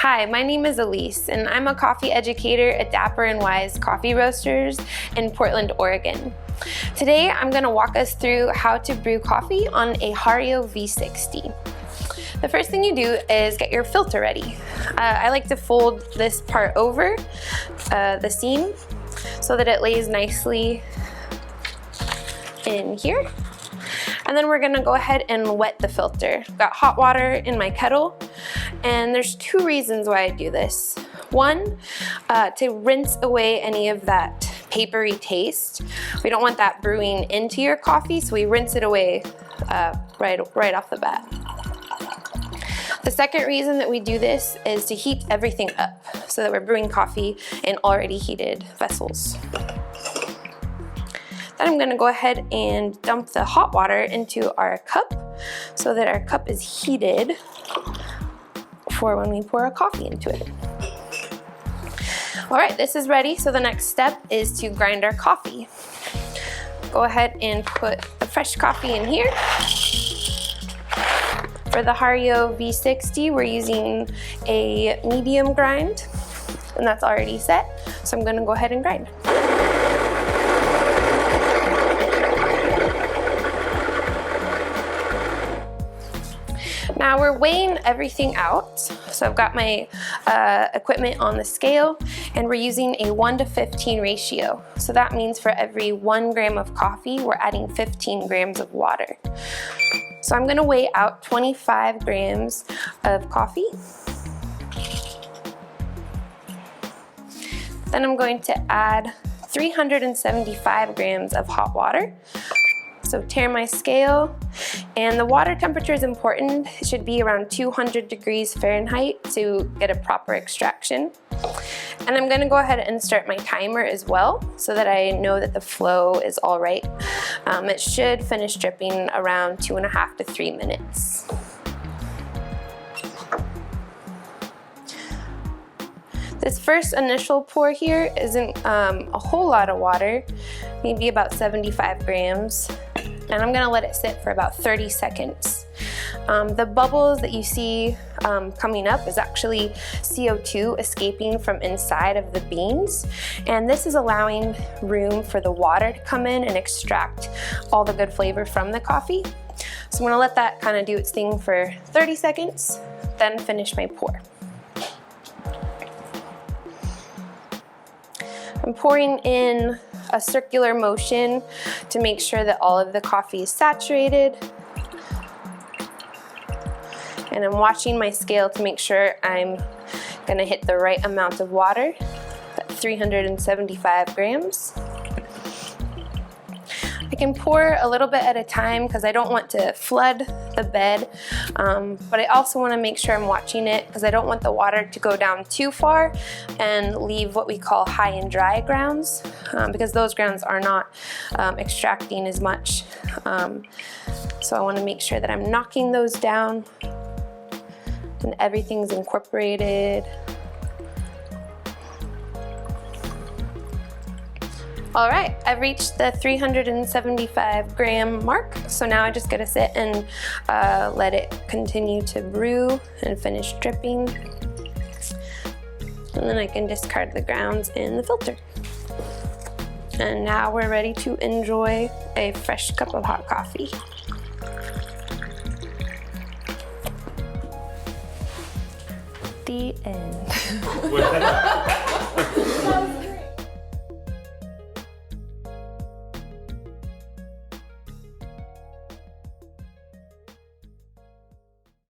Hi, my name is Elise, and I'm a coffee educator at Dapper and Wise Coffee Roasters in Portland, Oregon. Today, I'm going to walk us through how to brew coffee on a Hario V60. The first thing you do is get your filter ready. I like to fold this part over the seam so that it lays nicely in here. And then we're gonna go ahead and wet the filter. I've got hot water in my kettle, and there's two reasons why I do this. One, to rinse away any of that papery taste. We don't want that brewing into your coffee, so we rinse it away right off the bat. The second reason that we do this is to heat everything up so that we're brewing coffee in already heated vessels. Then I'm gonna go ahead and dump the hot water into our cup so that our cup is heated for when we pour our coffee into it. All right, this is ready, so the next step is to grind our coffee. Go ahead and put the fresh coffee in here. For the Hario V60, we're using a medium grind, and that's already set, so I'm gonna go ahead and grind. Now we're weighing everything out. So I've got my equipment on the scale, and we're using a 1:15 ratio. So that means for every 1 gram of coffee, we're adding 15 grams of water. So I'm gonna weigh out 25 grams of coffee. Then I'm going to add 375 grams of hot water. So tare my scale, and the water temperature is important. It should be around 200 degrees Fahrenheit to get a proper extraction. And I'm gonna go ahead and start my timer as well so that I know that the flow is all right. It should finish dripping around 2.5 to 3 minutes. This first initial pour here isn't a whole lot of water, maybe about 75 grams. And I'm gonna let it sit for about 30 seconds. The bubbles that you see coming up is actually CO2 escaping from inside of the beans. And this is allowing room for the water to come in and extract all the good flavor from the coffee. So I'm gonna let that kind of do its thing for 30 seconds, then finish my pour. I'm pouring in a circular motion to make sure that all of the coffee is saturated. And I'm watching my scale to make sure I'm gonna hit the right amount of water, at 375 grams. I can pour a little bit at a time because I don't want to flood the bed, but I also want to make sure I'm watching it because I don't want the water to go down too far and leave what we call high and dry grounds, because those grounds are not extracting as much. So I want to make sure that I'm knocking those down and everything's incorporated. All right, I've reached the 375 gram mark, so now I just gotta sit and let it continue to brew and finish dripping. And then I can discard the grounds in the filter. And now we're ready to enjoy a fresh cup of hot coffee. The end.